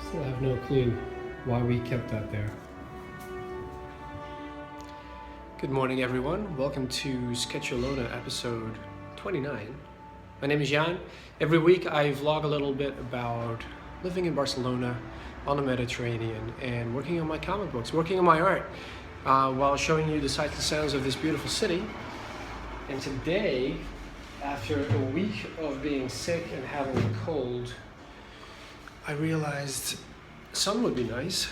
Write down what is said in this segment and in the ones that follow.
Still have no clue why we kept that there. Good morning, everyone. Welcome to Sketchalona episode 29. My name is Jan. Every week I vlog a little bit about living in Barcelona on the Mediterranean and working on my comic books, working on my art, while showing you the sights and sounds of this beautiful city. And today, after a week of being sick and having a cold, I realized sun would be nice,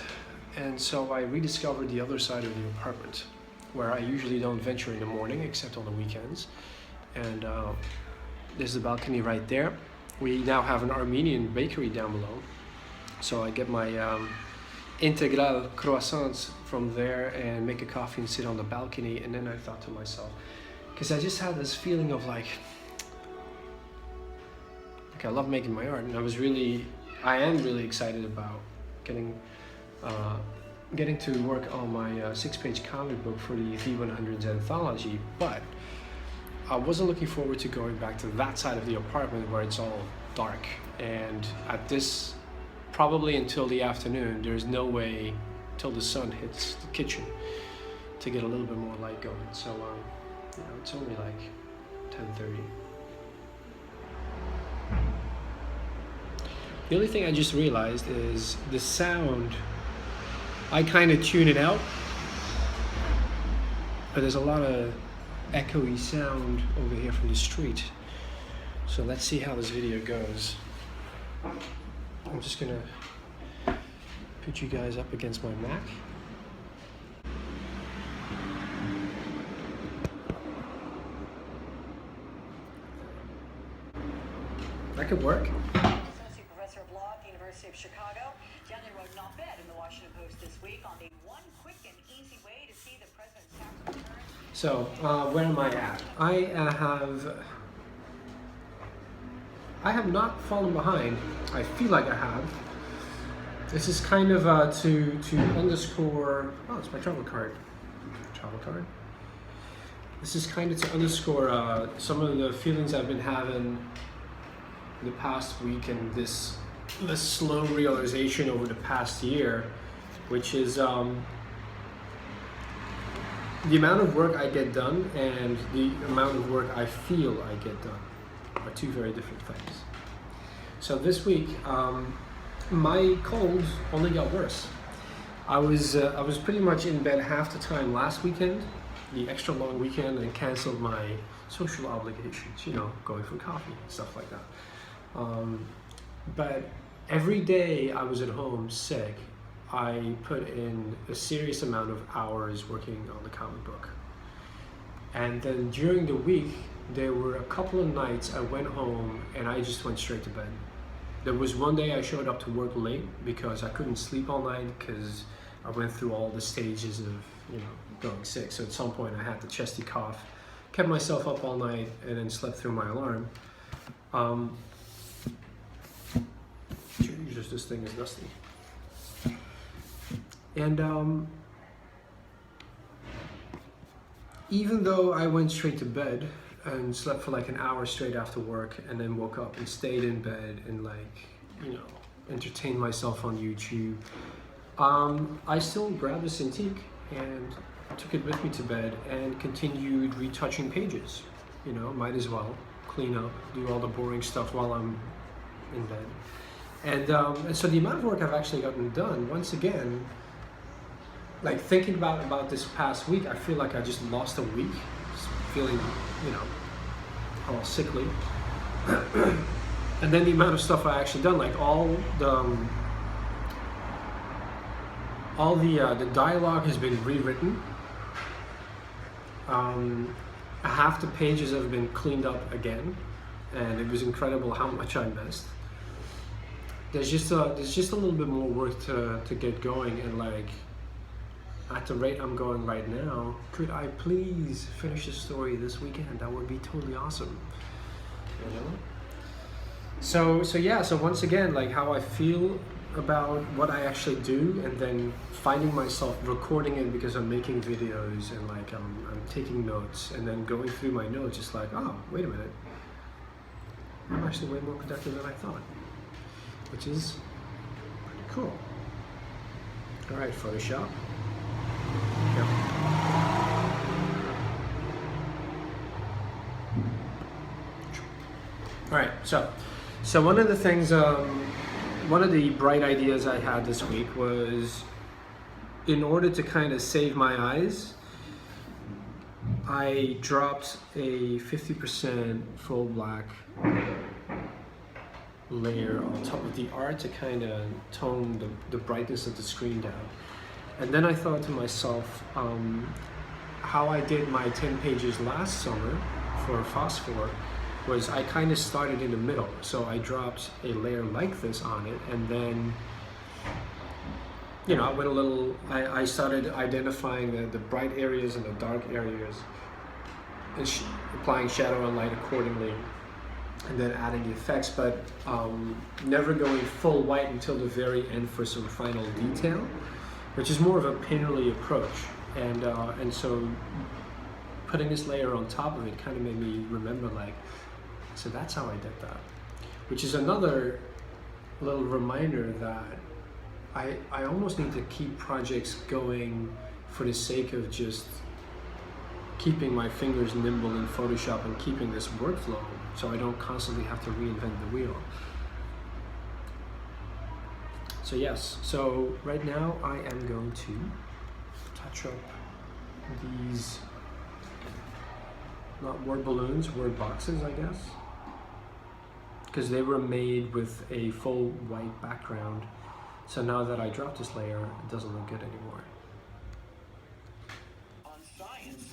and so I rediscovered the other side of the apartment, where I usually don't venture in the morning except on the weekends. And there's the balcony right there. We now have an Armenian bakery down below, so I get my integral croissants from there and make a coffee and sit on the balcony. And then I thought to myself, because I just had this feeling of like I love making my art, and I am really excited about getting to work on my 6-page comic book for the V100's anthology, but I wasn't looking forward to going back to that side of the apartment where it's all dark, and at this, probably until the afternoon, there's no way till the sun hits the kitchen to get a little bit more light going. So it's only like 10:30. The only thing I just realized is the sound. I kind of tune it out, but there's a lot of echoey sound over here from the street. So let's see how this video goes. I'm just gonna put you guys up against my Mac. That could work. Of Chicago. Jenny wrote an op-ed in the Washington Post this week on the one quick and easy way to see the president's tax return. So, where am I at? I have not fallen behind. I feel like I have. This is kind of to underscore. Oh, it's my travel card. Travel card. This is kind of to underscore some of the feelings I've been having the past week and this slow realization over the past year, which is the amount of work I get done and the amount of work I feel I get done are two very different things. So this week, my cold only got worse. I was pretty much in bed half the time last weekend, the extra long weekend, and canceled my social obligations, going for coffee, stuff like that. But every day I was at home sick, I put in a serious amount of hours working on the comic book. And then during the week, there were a couple of nights I went home and I just went straight to bed. There was one day I showed up to work late because I couldn't sleep all night because I went through all the stages of, going sick. So at some point I had the chesty cough, kept myself up all night, and then slept through my alarm. Jesus, this thing is dusty. And even though I went straight to bed and slept for like an hour straight after work, and then woke up and stayed in bed and entertained myself on YouTube, I still grabbed a Cintiq and took it with me to bed and continued retouching pages. Might as well clean up, do all the boring stuff while I'm in bed. And so the amount of work I've actually gotten done, once again, like thinking about this past week, I feel like I just lost a week, just feeling, all sickly. And then the amount of stuff I actually done, like all the dialogue has been rewritten. Half the pages have been cleaned up again, and it was incredible how much I missed. There's just a little bit more work to get going, and at the rate I'm going right now, could I please finish the story this weekend? That would be totally awesome. So once again, how I feel about what I actually do, and then finding myself recording it because I'm making videos and I'm taking notes, and then going through my notes, just oh, wait a minute, I'm actually way more productive than I thought, which is pretty Cool. All right, Photoshop. Yep. All right, so one of the things, one of the bright ideas I had this week was, in order to kind of save my eyes, I dropped a 50% full black layer on top of the art to kind of tone the brightness of the screen down. And then I thought to myself, how I did my 10 pages last summer for Phosphor was I kind of started in the middle. So I dropped a layer like this on it, and then, you know, I went a little, I started identifying the bright areas and the dark areas, and applying shadow and light accordingly, and then adding the effects, but never going full white until the very end for some final detail, which is more of a painterly approach. And so putting this layer on top of it kind of made me remember, like, so that's how I did that, which is another little reminder that I almost need to keep projects going for the sake of just keeping my fingers nimble in Photoshop and keeping this workflow, so I don't constantly have to reinvent the wheel. So yes, so right now I am going to touch up these, not word balloons, word boxes, I guess, because they were made with a full white background. So now that I dropped this layer, it doesn't look good anymore. On science,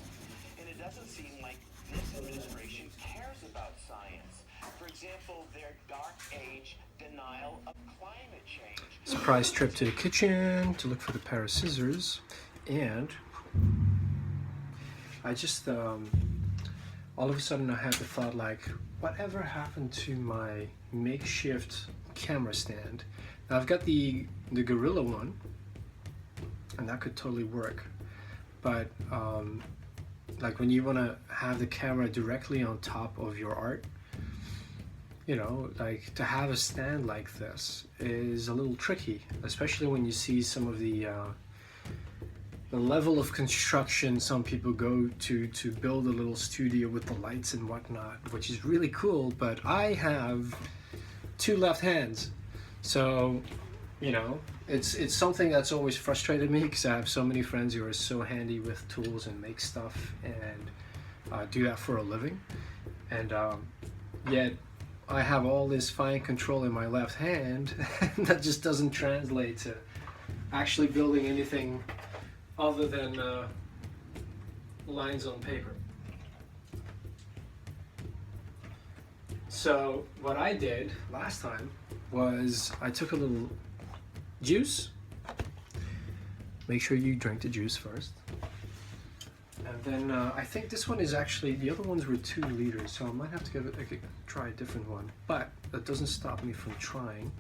and it doesn't seem like this administration cares about science. For example, their dark age denial of climate change. Surprise trip to the kitchen to look for the pair of scissors, and I just all of a sudden I had the thought, like, whatever happened to my makeshift camera stand? Now I've got the Gorilla one, and that could totally work, but like when you want to have the camera directly on top of your art, you know, like to have a stand like this is a little tricky, especially when you see some of the level of construction some people go to build a little studio with the lights and whatnot, which is really cool. But I have two left hands, so you know, it's something that's always frustrated me, because I have so many friends who are so handy with tools and make stuff and do that for a living, and yet I have all this fine control in my left hand and that just doesn't translate to actually building anything other than lines on paper. So what I did last time was I took a little juice. Make sure you drink the juice first. And then I think this one is actually, the other ones were 2 liters, so I might have to give it try a different one. But that doesn't stop me from trying.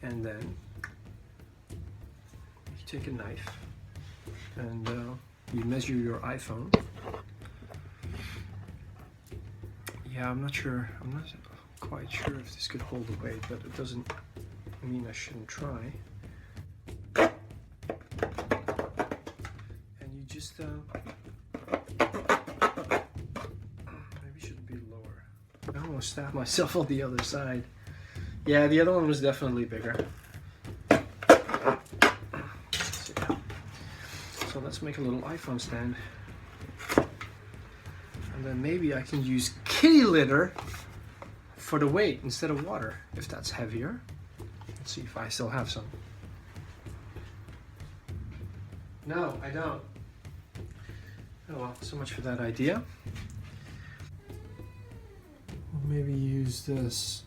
And then you take a knife and you measure your iPhone. Yeah, I'm not quite sure if this could hold the weight, but it doesn't mean I shouldn't try. And you just maybe should be lower. I almost stabbed myself on the other side. Yeah, the other one was definitely bigger. So let's make a little iPhone stand. And then maybe I can use kitty litter for the weight instead of water, if that's heavier. Let's see if I still have some. No, I don't. Oh well, so much for that idea. Maybe use this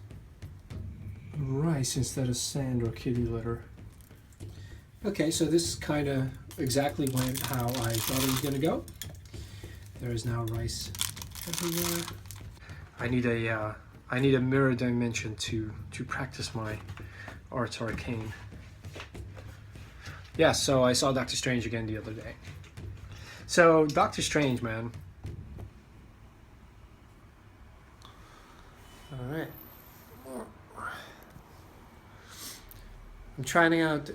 rice instead of sand or kitty litter. Okay, so this kind of exactly went how I thought it was going to go. There is now rice everywhere. I need a mirror dimension to practice my arts arcane. Yeah, so I saw Doctor Strange again the other day. So Doctor Strange, man. All right. I'm trying out.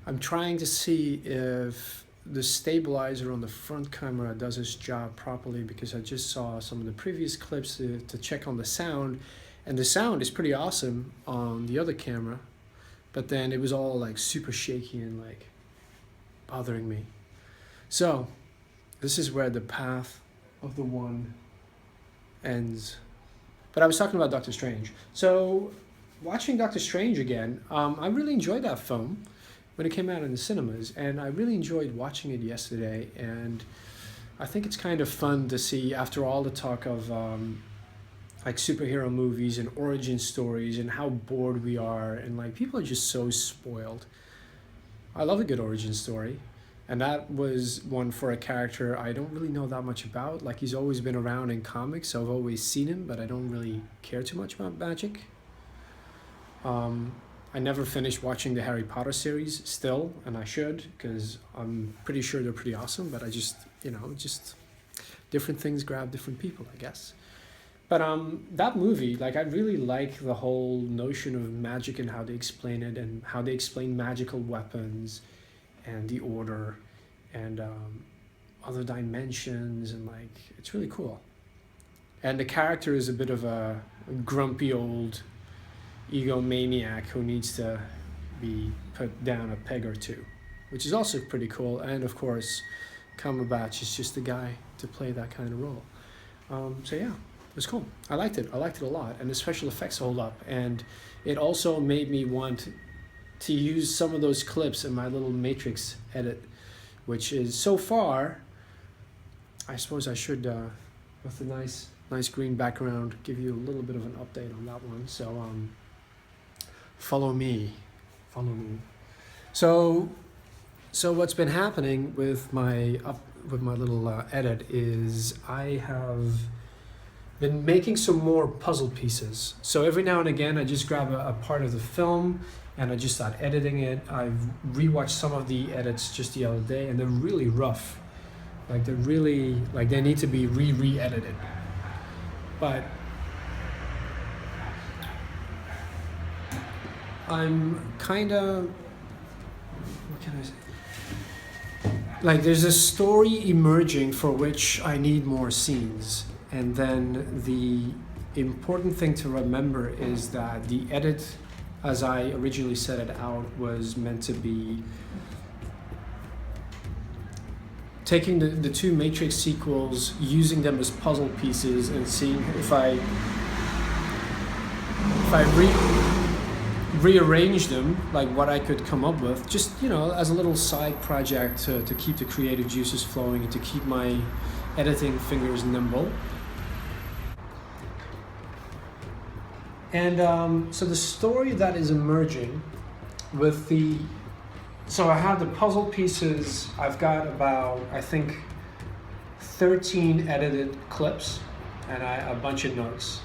I'm trying to see if the stabilizer on the front camera does its job properly, because I just saw some of the previous clips to check on the sound, and the sound is pretty awesome on the other camera, but then it was all like super shaky and like bothering me. So this is where the path of the one ends. But I was talking about Doctor Strange. So watching Doctor Strange again, I really enjoyed that film when it came out in the cinemas, and I really enjoyed watching it yesterday. And I think it's kind of fun to see, after all the talk of like superhero movies and origin stories and how bored we are, and like people are just so spoiled. I love a good origin story, and that was one for a character I don't really know that much about. Like, he's always been around in comics, so I've always seen him, but I don't really care too much about magic. I never finished watching the Harry Potter series still, and I should, because I'm pretty sure they're pretty awesome, but I just, just different things grab different people, I guess. But that movie, like, I really like the whole notion of magic and how they explain it, and how they explain magical weapons and the order and other dimensions, and like, it's really cool. And the character is a bit of a grumpy old egomaniac who needs to be put down a peg or two, which is also pretty cool. And of course, Cumberbatch is just the guy to play that kind of role. So yeah, it was cool. I liked it a lot, and the special effects hold up. And it also made me want to use some of those clips in my little Matrix edit, which is, so far, I suppose I should, with a nice green background, give you a little bit of an update on that one. So follow me. So what's been happening with my little edit is I have been making some more puzzle pieces. So every now and again, I just grab a part of the film and I just start editing it. I've rewatched some of the edits just the other day, and they're really rough. Like, they're really, like, they need to be re-edited. But I'm kind of, what can I say? Like, there's a story emerging for which I need more scenes. And then the important thing to remember is that the edit, as I originally set it out, was meant to be taking the two Matrix sequels, using them as puzzle pieces, and seeing if I rearrange them, like what I could come up with, just, as a little side project to keep the creative juices flowing and to keep my editing fingers nimble. And so the story that is emerging with so I have the puzzle pieces. I've got about, I think, 13 edited clips and a bunch of notes.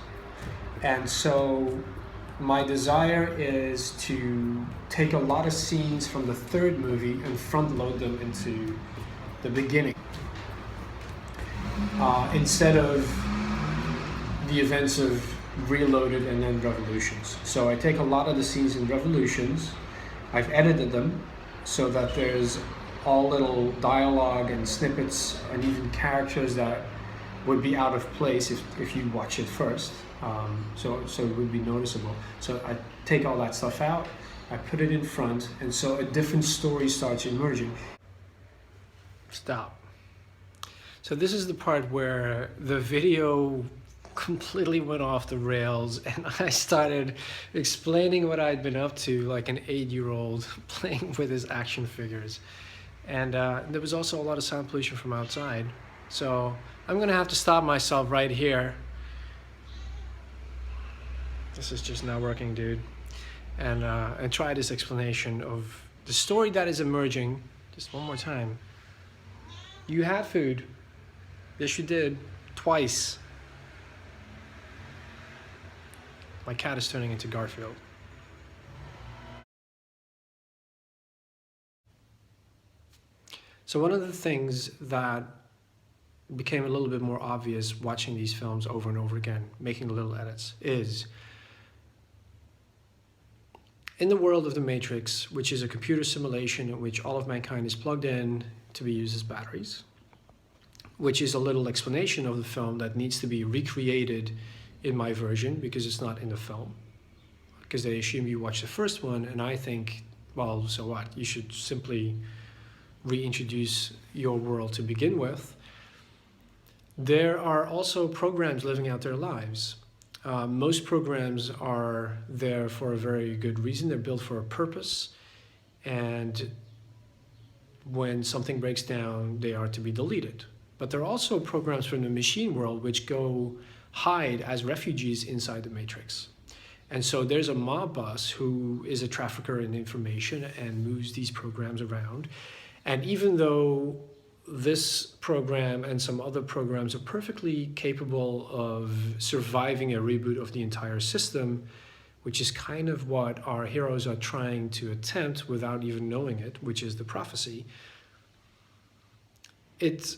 And so my desire is to take a lot of scenes from the third movie and front load them into the beginning, instead of the events of Reloaded and then Revolutions. So I take a lot of the scenes in Revolutions, I've edited them so that there's all little dialogue and snippets and even characters that would be out of place if you watch it first. So it would be noticeable. So I take all that stuff out, I put it in front, and so a different story starts emerging. Stop. So this is the part where the video completely went off the rails, and I started explaining what I'd been up to like an 8-year-old playing with his action figures. And there was also a lot of sound pollution from outside. So I'm gonna have to stop myself right here. This is just not working, dude. And try this explanation of the story that is emerging just one more time. You had food. Yes, you did. Twice. My cat is turning into Garfield. So one of the things that became a little bit more obvious watching these films over and over again, making little edits, is in the world of the Matrix, which is a computer simulation in which all of mankind is plugged in to be used as batteries, which is a little explanation of the film that needs to be recreated in my version because it's not in the film. Because they assume you watch the first one, and I think, well, so what? You should simply reintroduce your world to begin with. There are also programs living out their lives. Most programs are there for a very good reason. They're built for a purpose, and when something breaks down, they are to be deleted. But there are also programs from the machine world which go hide as refugees inside the Matrix. And so there's a mob boss who is a trafficker in information and moves these programs around. And even though this program and some other programs are perfectly capable of surviving a reboot of the entire system, which is kind of what our heroes are trying to attempt without even knowing it, which is the prophecy, it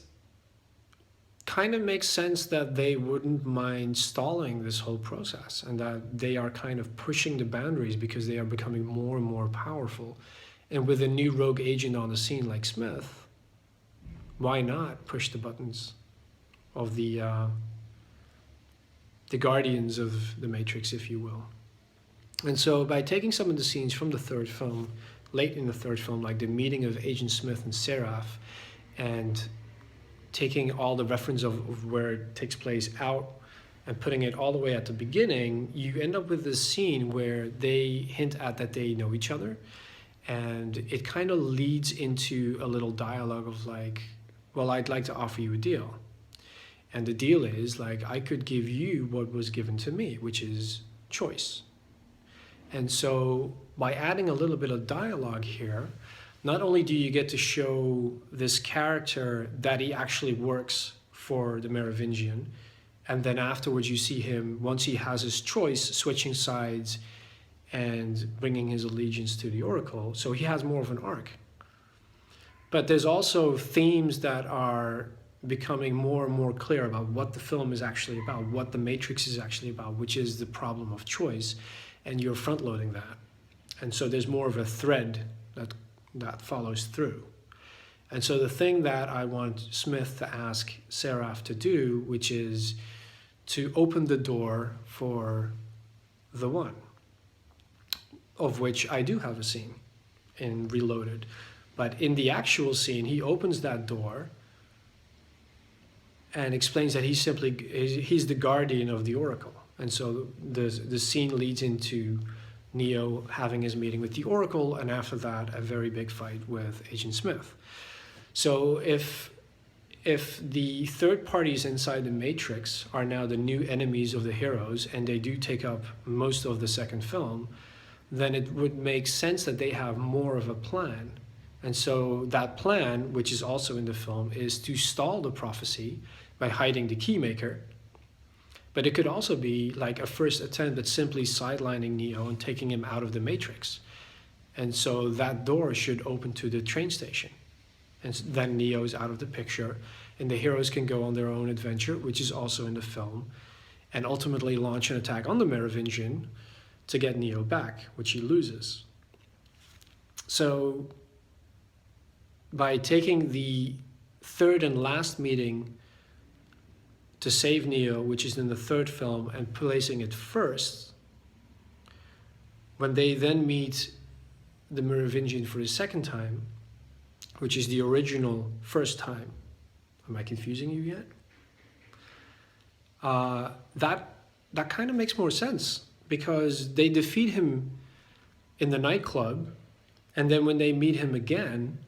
kind of makes sense that they wouldn't mind stalling this whole process, and that they are kind of pushing the boundaries because they are becoming more and more powerful. And with a new rogue agent on the scene like Smith, why not push the buttons of the guardians of the Matrix, if you will? And so by taking some of the scenes from the third film, late in the third film, like the meeting of Agent Smith and Seraph, and taking all the reference of where it takes place out and putting it all the way at the beginning, you end up with this scene where they hint at that they know each other. And it kind of leads into a little dialogue of like, well, I'd like to offer you a deal. And the deal is like, I could give you what was given to me, which is choice. And so by adding a little bit of dialogue here, not only do you get to show this character that he actually works for the Merovingian, and then afterwards you see him, once he has his choice, switching sides and bringing his allegiance to the Oracle. So he has more of an arc. But there's also themes that are becoming more and more clear about what the film is actually about, what the Matrix is actually about, which is the problem of choice, and you're front-loading that. And so there's more of a thread that follows through. And so the thing that I want Smith to ask Seraph to do, which is to open the door for the One, of which I do have a scene in Reloaded. But in the actual scene, he opens that door and explains that he's the guardian of the Oracle. And so the scene leads into Neo having his meeting with the Oracle, and after that, a very big fight with Agent Smith. So if the third parties inside the Matrix are now the new enemies of the heroes, and they do take up most of the second film, then it would make sense that they have more of a plan. And so that plan, which is also in the film, is to stall the prophecy by hiding the keymaker. But it could also be like a first attempt at simply sidelining Neo and taking him out of the Matrix. And so that door should open to the train station. And then Neo is out of the picture, and the heroes can go on their own adventure, which is also in the film, and ultimately launch an attack on the Merovingian to get Neo back, which he loses. So by taking the third and last meeting to save Neo, which is in the third film, and placing it first, when they then meet the Merovingian for the second time, which is the original first time. Am I confusing you yet? That kind of makes more sense, because they defeat him in the nightclub, and then when they meet him again,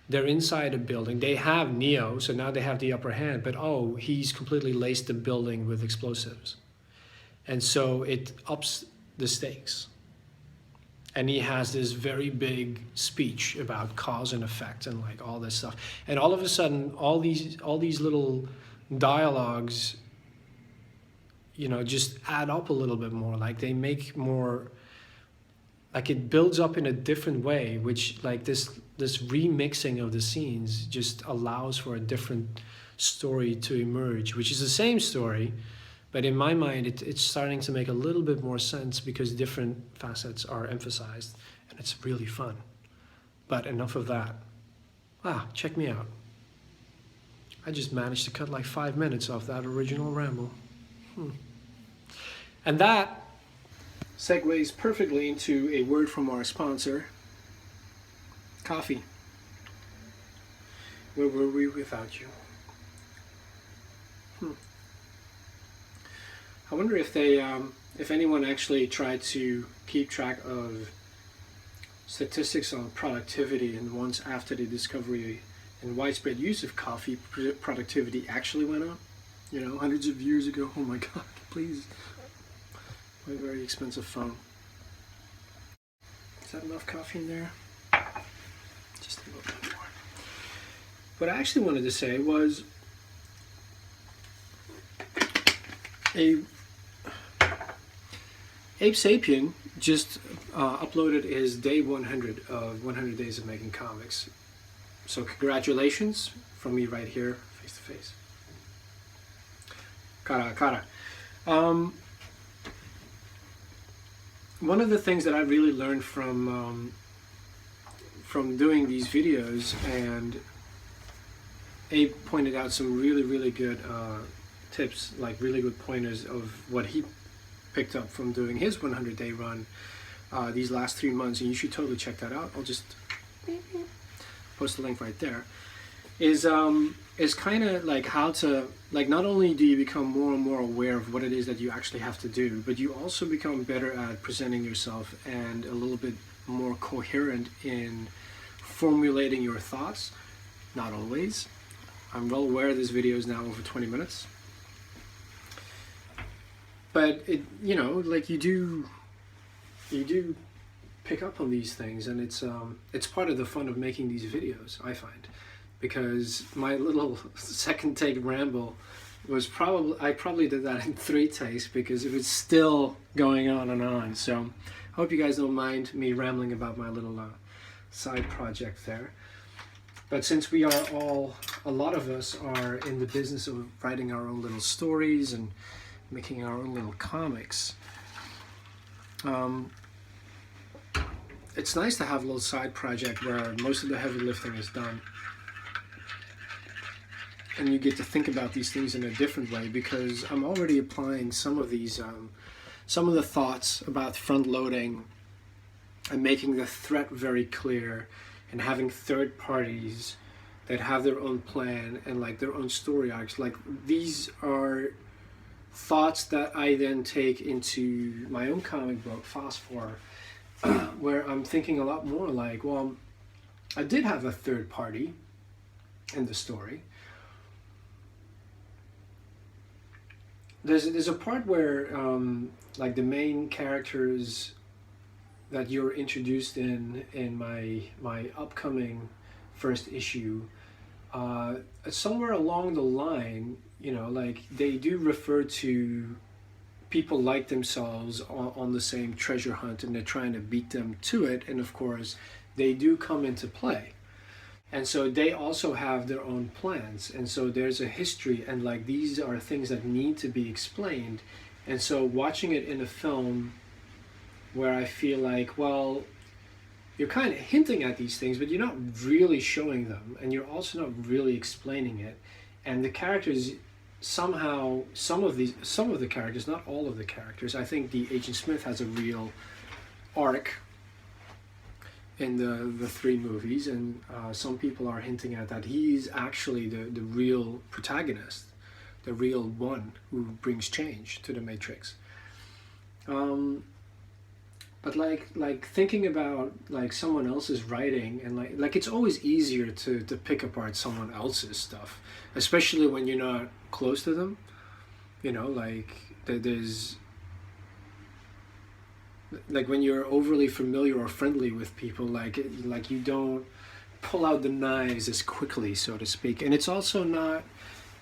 they're inside a building. They have Neo, so now they have the upper hand, but oh, he's completely laced the building with explosives. And so it ups the stakes. And he has this very big speech about cause and effect and like all this stuff. And all of a sudden, all these little dialogues, you know, just add up a little bit more. Like they make more, like it builds up in a different way, which like this remixing of the scenes just allows for a different story to emerge, which is the same story, But in my mind, it's starting to make a little bit more sense because different facets are emphasized, and it's really fun. But enough of that. Check me out. I just managed to cut like 5 minutes off that original ramble. And that segues perfectly into a word from our sponsor, coffee. Where were we without you? I wonder if they, if anyone actually tried to keep track of statistics on productivity, and once after the discovery and widespread use of coffee, productivity actually went up. You know, hundreds of years ago. Oh my God! Please, my very expensive phone. Is that enough coffee in there? Just a little bit more. What I actually wanted to say was Ape Sapien just uploaded his day 100 of 100 Days of Making Comics. So congratulations from me right here, face to face. Cara. One of the things that I really learned from doing these videos, and Abe pointed out some really good tips, like really good pointers of what he picked up from doing his 100-day run these last 3 months, and you should totally check that out. I'll just post the link right there. Is kind of like how to, like, not only do you become more and more aware of what it is that you actually have to do, but you also become better at presenting yourself and a little bit more coherent in formulating your thoughts. Not always. I'm well aware this video is now over 20 minutes. But it, you know, like you do pick up on these things, and it's part of the fun of making these videos, I find, because my little second take ramble was I probably did that in 3 takes because it was still going on and on. So I hope you guys don't mind me rambling about my little side project there. But since we are a lot of us are in the business of writing our own little stories and making our own little comics, it's nice to have a little side project where most of the heavy lifting is done, and you get to think about these things in a different way, because I'm already applying some of these some of the thoughts about front loading and making the threat very clear, and having third parties that have their own plan and like their own story arcs. Like, these are thoughts that I then take into my own comic book, Phosphor, where I'm thinking a lot more like, well, I did have a third party in the story. There's a part where like the main characters that you're introduced in my upcoming first issue, somewhere along the line, you know, like they do refer to people like themselves on the same treasure hunt, and they're trying to beat them to it, and of course they do come into play, and so they also have their own plans, and so there's a history, and like these are things that need to be explained. And so watching it in a film where I feel like, well, you're kind of hinting at these things, but you're not really showing them, and you're also not really explaining it. And the characters, somehow, some of the characters, not all of the characters, I think the Agent Smith has a real arc in the 3 movies, and some people are hinting at that he's actually the real protagonist, the real one who brings change to the Matrix. But like thinking about like someone else's writing, and like it's always easier to pick apart someone else's stuff, especially when you're not close to them. You know, like there's like when you're overly familiar or friendly with people, like you don't pull out the knives as quickly, so to speak. And it's also not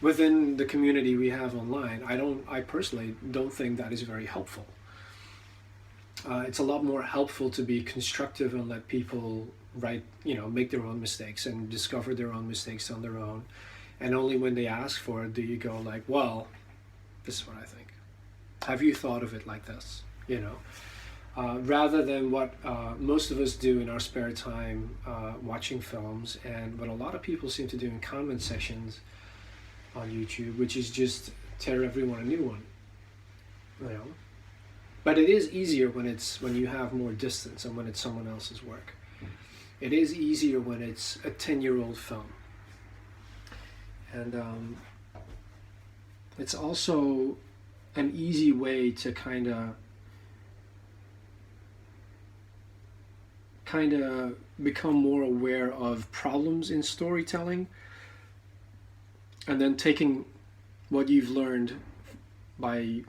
within the community we have online. I personally don't think that is very helpful. It's a lot more helpful to be constructive and let people write, you know, make their own mistakes and discover their own mistakes on their own. And only when they ask for it do you go like, well, this is what I think. Have you thought of it like this? You know, rather than what most of us do in our spare time, watching films, and what a lot of people seem to do in comment sections on YouTube, which is just tear everyone a new one. You know, but it is easier when you have more distance and when it's someone else's work. It is easier when it's a 10-year-old film, and it's also an easy way to kind of become more aware of problems in storytelling, and then taking what you've learned by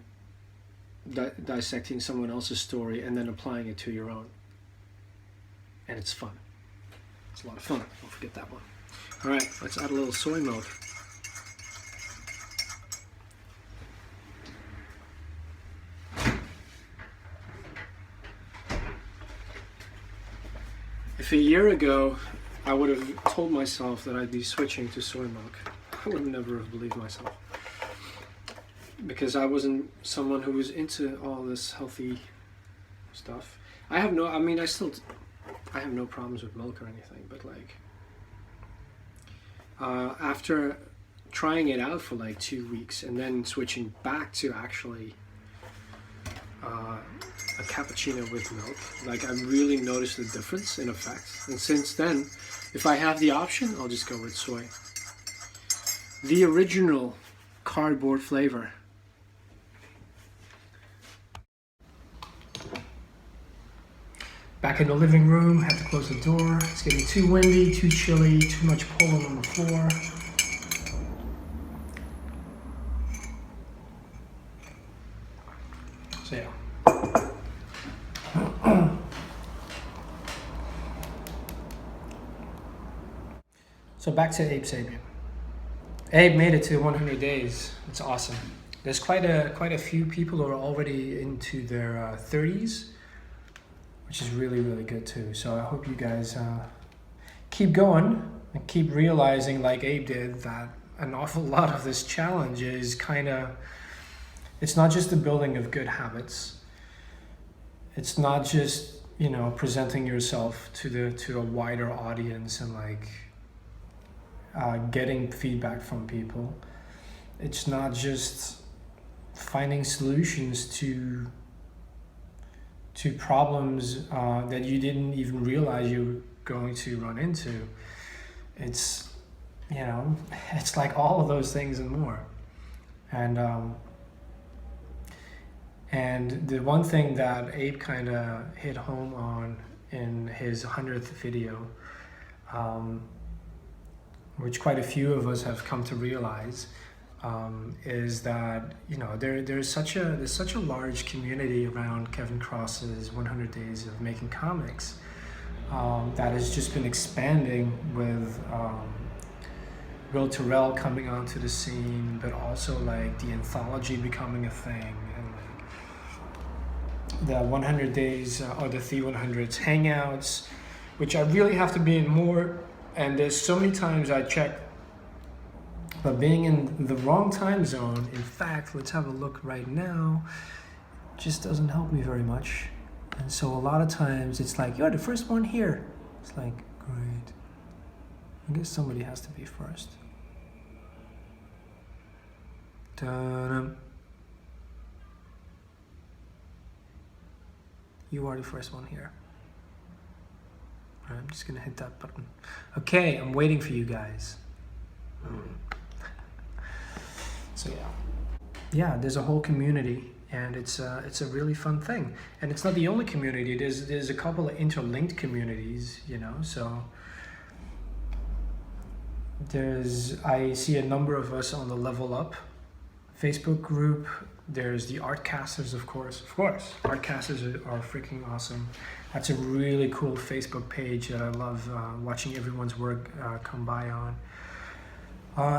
dissecting someone else's story and then applying it to your own. And it's fun. It's a lot of fun. Don't forget that one. All right, let's add a little soy milk. If a year ago I would have told myself that I'd be switching to soy milk, I would never have believed myself. Because I wasn't someone who was into all this healthy stuff. I have no problems with milk or anything, but like, after trying it out for like 2 weeks and then switching back to actually a cappuccino with milk, like I really noticed the difference in effects. And since then, if I have the option, I'll just go with soy. The original cardboard flavor. Back in the living room, had to close the door. It's getting too windy, too chilly, too much pollen on the floor. So yeah. So back to Abe Sapien. Abe made it to 100 days. It's awesome. There's quite a few people who are already into their 30s. Which is really, really good too. So I hope you guys keep going and keep realizing, like Abe did, that an awful lot of this challenge is it's not just the building of good habits. It's not just, you know, presenting yourself to a wider audience and like getting feedback from people. It's not just finding solutions to problems that you didn't even realize you were going to run into. It's, you know, it's like all of those things and more. And the one thing that Abe kind of hit home on in his 100th video, which quite a few of us have come to realize, is that, you know, there's such a large community around Kevin Cross's 100 Days of Making Comics that has just been expanding with Will Terrell coming onto the scene, but also like the anthology becoming a thing, and like the 100 Days or the The100s hangouts, which I really have to be in more. And there's so many times I check, but being in the wrong time zone, in fact, let's have a look right now, just doesn't help me very much. And so a lot of times it's like, you're the first one here. It's like, great. I guess somebody has to be first. Ta-da. You are the first one here. I'm just gonna hit that button. Okay, I'm waiting for you guys. So yeah, there's a whole community, and it's a really fun thing. And it's not the only community. There's a couple of interlinked communities, you know. So I see a number of us on the Level Up Facebook group. There's the Artcasters, of course. Artcasters are freaking awesome. That's a really cool Facebook page that I love watching everyone's work come by on.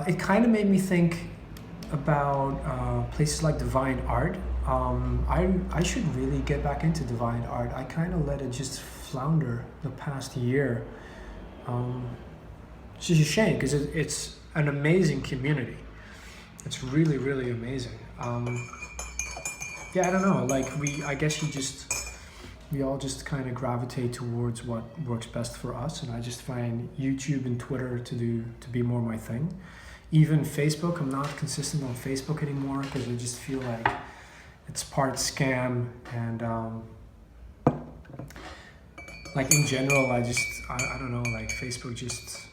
It kind of made me think about places like Divine Art. I should really get back into Divine Art. I kind of let it just flounder the past year. It's just a shame because it's an amazing community. It's really, really amazing. yeah, I don't know. Like I guess we all just kind of gravitate towards what works best for us, and I just find YouTube and Twitter to be more my thing. Even Facebook, I'm not consistent on Facebook anymore because I just feel like it's part scam, and like in general, I don't know, like Facebook just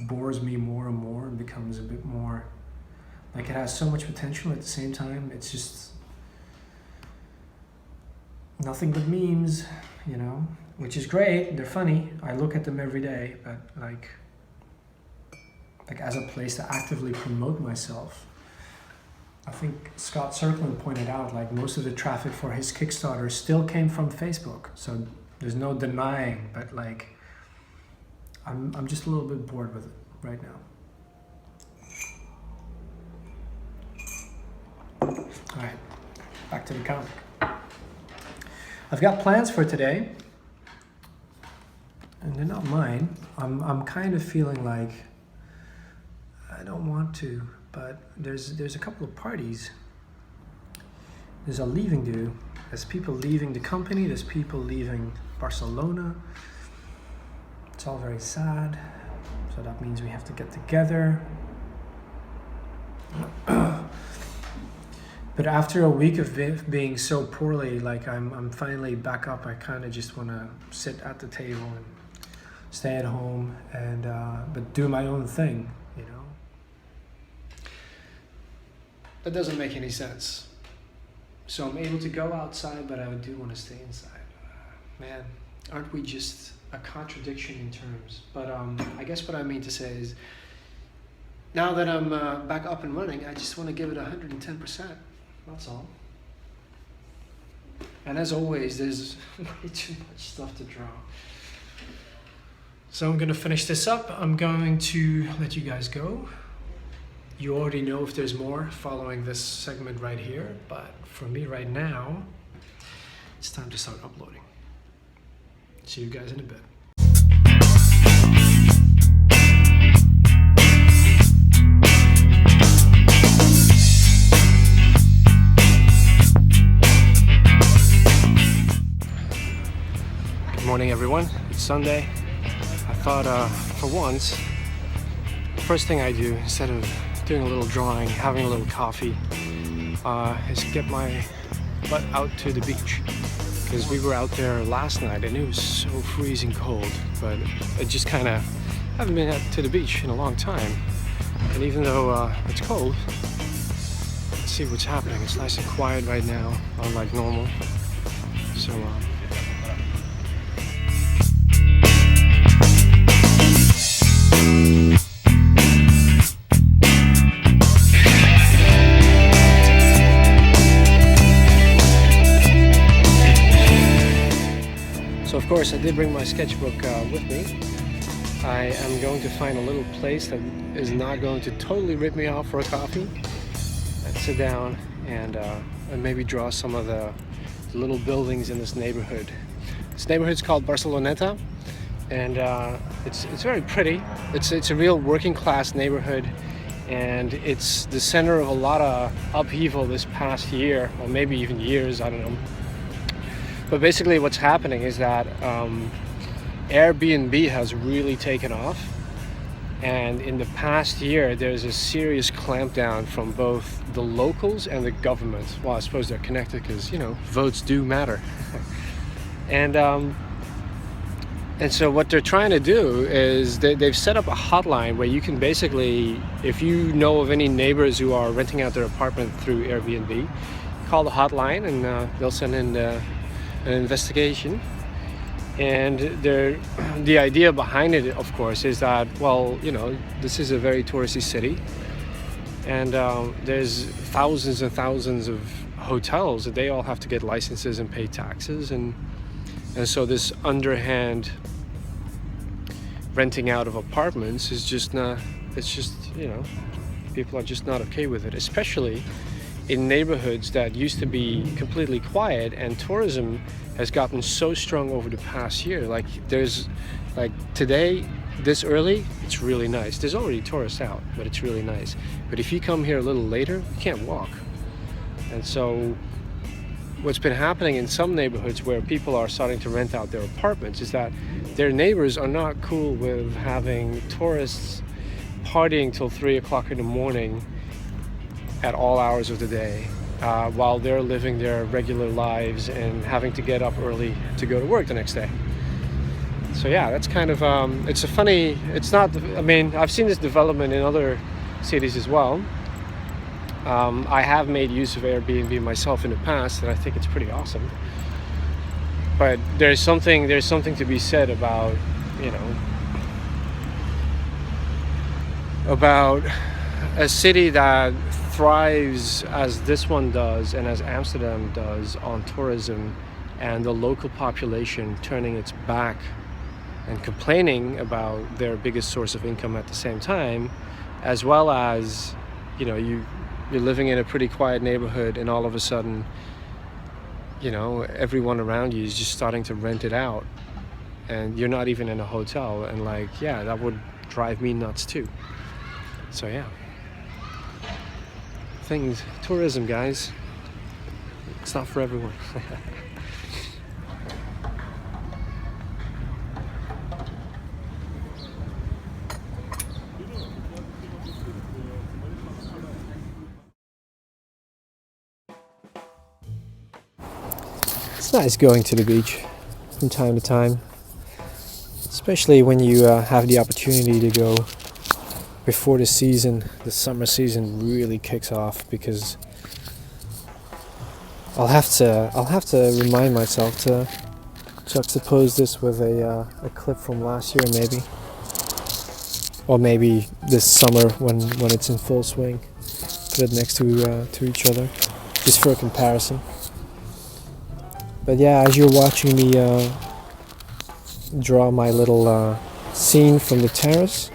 bores me more and more and becomes a bit more like it has so much potential. At the same time, it's just nothing but memes, you know, which is great. They're funny. I look at them every day, but like as a place to actively promote myself, I think Scott Circlin pointed out like most of the traffic for his Kickstarter still came from Facebook. So there's no denying, but like I'm just a little bit bored with it right now. All right, back to the comic. I've got plans for today, and they're not mine. I'm kind of feeling like I don't want to, but there's a couple of parties. There's a leaving do. There's people leaving the company. There's people leaving Barcelona. It's all very sad. So that means we have to get together. But after a week of being so poorly, like I'm finally back up. I kind of just want to sit at the table and stay at home and but do my own thing, you know. That doesn't make any sense. So I'm able to go outside, but I do want to stay inside. Man, aren't we just a contradiction in terms? But I guess what I mean to say is, now that I'm back up and running, I just want to give it 110%. That's all. And as always, there's way too much stuff to draw. So I'm going to finish this up. I'm going to let you guys go. You already know if there's more following this segment right here, but for me right now, it's time to start uploading. See you guys in a bit. Good morning, everyone. It's Sunday. I thought for once, first thing I do instead of doing a little drawing, having a little coffee, is get my butt out to the beach. Because we were out there last night and it was so freezing cold, but I just kind of haven't been out to the beach in a long time. And even though it's cold, let's see what's happening. It's nice and quiet right now, unlike normal. So of course, I did bring my sketchbook with me. I am going to find a little place that is not going to totally rip me off for a coffee. Let's sit down and maybe draw some of the little buildings in this neighborhood. This neighborhood's called Barceloneta, and it's very pretty. It's a real working class neighborhood, and it's the center of a lot of upheaval this past year, or maybe even years, I don't know. But basically what's happening is that Airbnb has really taken off, and in the past year there's a serious clampdown from both the locals and the government. Well, I suppose they're connected because, you know, votes do matter. And so what they're trying to do is they've set up a hotline where you can basically, if you know of any neighbors who are renting out their apartment through Airbnb, call the hotline and they'll send in an investigation. And the idea behind it, of course, is that, well, you know, this is a very touristy city, and there's thousands and thousands of hotels that they all have to get licenses and pay taxes, and so this underhand renting out of apartments is just not, it's just, you know, people are just not okay with it, especially in neighborhoods that used to be completely quiet, and tourism has gotten so strong over the past year. Like there's, like today, this early, it's really nice. There's already tourists out, but it's really nice. But if you come here a little later, you can't walk. And so what's been happening in some neighborhoods where people are starting to rent out their apartments is that their neighbors are not cool with having tourists partying till 3 o'clock in the morning at all hours of the day, while they're living their regular lives and having to get up early to go to work the next day. So yeah, that's kind of, I've seen this development in other cities as well. I have made use of Airbnb myself in the past, and I think it's pretty awesome. But there's something to be said about, about a city that thrives as this one does and as Amsterdam does on tourism, and the local population turning its back and complaining about their biggest source of income at the same time, as well as, you're living in a pretty quiet neighborhood and all of a sudden, everyone around you is just starting to rent it out and you're not even in a hotel, and that would drive me nuts too. So yeah, tourism, guys, it's not for everyone. It's nice going to the beach from time to time, especially when you have the opportunity to go before the summer season really kicks off, because I'll have to remind myself to juxtapose this with a clip from last year, maybe this summer when it's in full swing. Put it next to each other, just for a comparison. But yeah, as you're watching me draw my little scene from the terrace,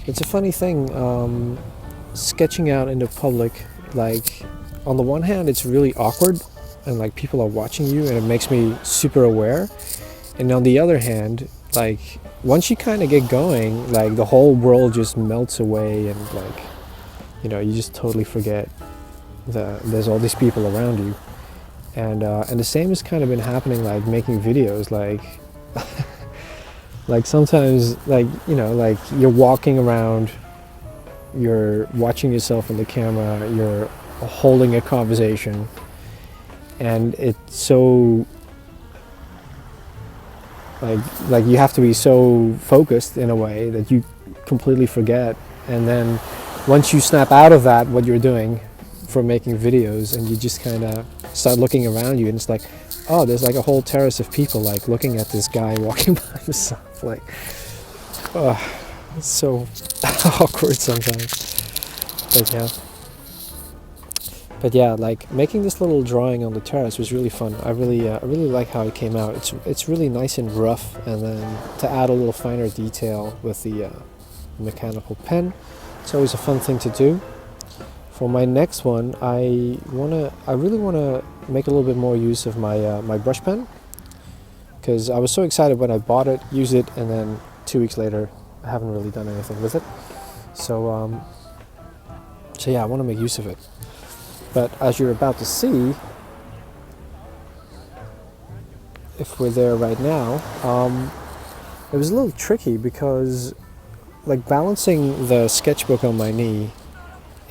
it's a funny thing, sketching out in the public. On the one hand, it's really awkward and people are watching you and it makes me super aware. And on the other hand, once you kind of get going, the whole world just melts away and you just totally forget there's all these people around you, and the same has kind of been happening making videos, sometimes you're walking around, you're watching yourself in the camera, you're holding a conversation, and it's so you have to be so focused in a way that you completely forget, and then once you snap out of that what you're doing for making videos, and you just kind of start looking around you, and it's oh, there's a whole terrace of people looking at this guy walking by himself. It's so awkward sometimes. But yeah, making this little drawing on the terrace was really fun. I really like how it came out. It's really nice and rough, and then to add a little finer detail with the mechanical pen, it's always a fun thing to do. For my next one, I really wanna make a little bit more use of my brush pen, because I was so excited when I bought it, used it, and then 2 weeks later I haven't really done anything with it. So yeah, I want to make use of it. But as you're about to see, if we're there right now, it was a little tricky because balancing the sketchbook on my knee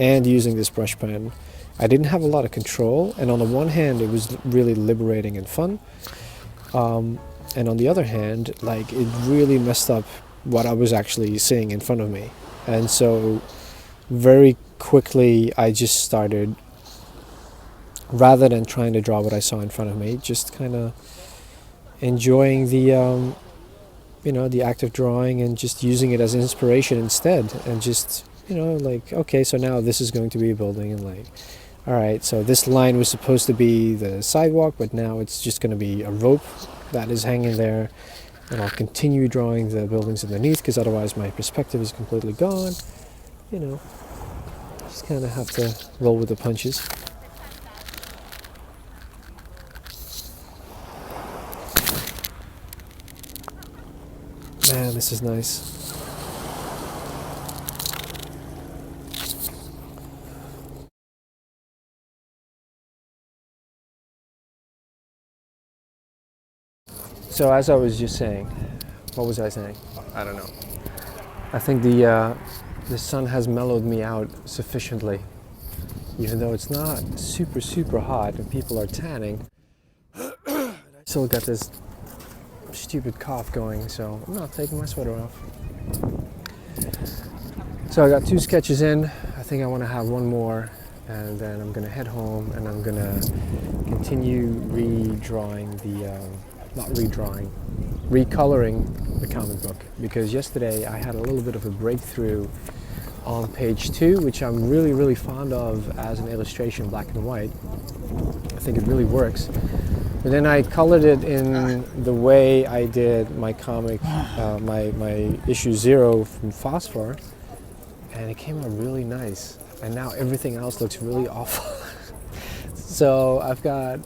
and using this brush pen, I didn't have a lot of control, and on the one hand it was really liberating and fun, and on the other hand it really messed up what I was actually seeing in front of me. And so very quickly I just started, rather than trying to draw what I saw in front of me, just kind of enjoying the the act of drawing and just using it as inspiration instead, and just okay, so now this is going to be a building, and alright, so this line was supposed to be the sidewalk, but now it's just going to be a rope that is hanging there, and I'll continue drawing the buildings underneath because otherwise my perspective is completely gone. Just kind of have to roll with the punches. Man, this is nice. So as I was just saying, what was I saying? I don't know. I think the sun has mellowed me out sufficiently, even though it's not super hot and people are tanning. I still got this stupid cough going, so I'm not taking my sweater off. So I got 2 sketches in. I think I want to have one more, and then I'm gonna head home and I'm gonna continue recoloring the comic book, because yesterday I had a little bit of a breakthrough on page 2, which I'm really fond of as an illustration, black and white. I think it really works. But then I colored it in the way I did my comic, my issue 0 from Phosphor, and it came out really nice. And now everything else looks really awful. So I've got,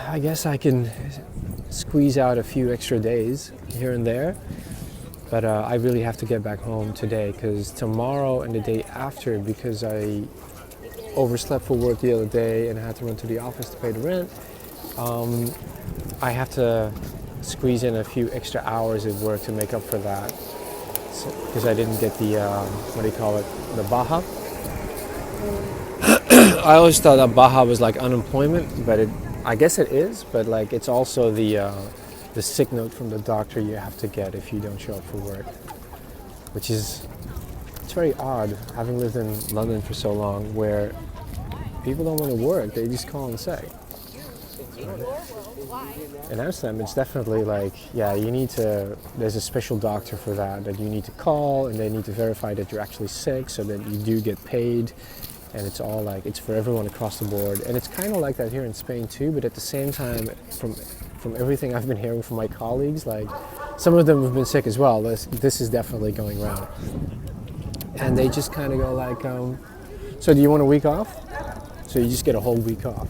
I guess I can squeeze out a few extra days here and there, but I really have to get back home today, because tomorrow and the day after, because I overslept for work the other day and I had to run to the office to pay the rent, I have to squeeze in a few extra hours at work to make up for that, because I didn't get the, what do you call it, the Baja. I always thought that Baja was like unemployment, but I guess it is, but like it's also the sick note from the doctor you have to get if you don't show up for work, which is, it's very odd, having lived in London for so long, where people don't want to work, they just call in sick. In Amsterdam, it's definitely like, yeah, you need to, there's a special doctor for that you need to call, and they need to verify that you're actually sick so that you do get paid. And it's all like, it's for everyone across the board. And it's kind of like that here in Spain too, but at the same time, from everything I've been hearing from my colleagues, like some of them have been sick as well. This is definitely going around. And they just kind of go like, so do you want a week off? So you just get a whole week off.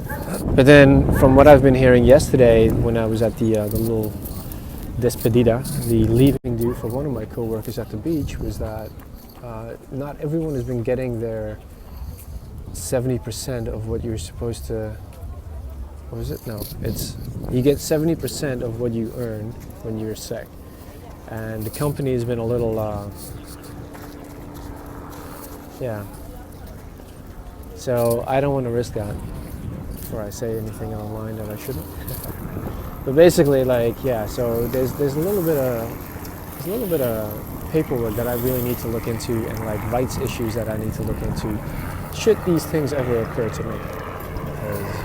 But then from what I've been hearing yesterday, when I was at the little despedida, the leaving do for one of my co-workers at the beach, was that not everyone has been getting their 70% of what you're supposed to, what was it? No, it's, you get 70% of what you earn when you're sick. And the company has been a little, yeah. So I don't want to risk that before I say anything online that I shouldn't. But basically, like, yeah, so there's a little bit of paperwork that I really need to look into, and like rights issues that I need to look into, should these things ever occur to me, because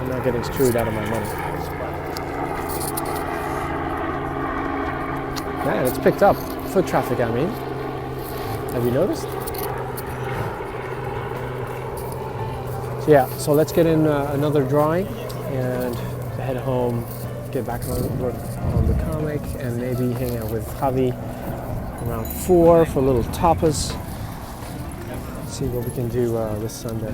I'm not getting screwed out of my money. Man, it's picked up. Foot traffic, I mean. Have you noticed? So yeah, so let's get in another drawing and head home, get back on work on the comic, and maybe hang out with Javi around 4 for a little tapas. See what we can do this Sunday.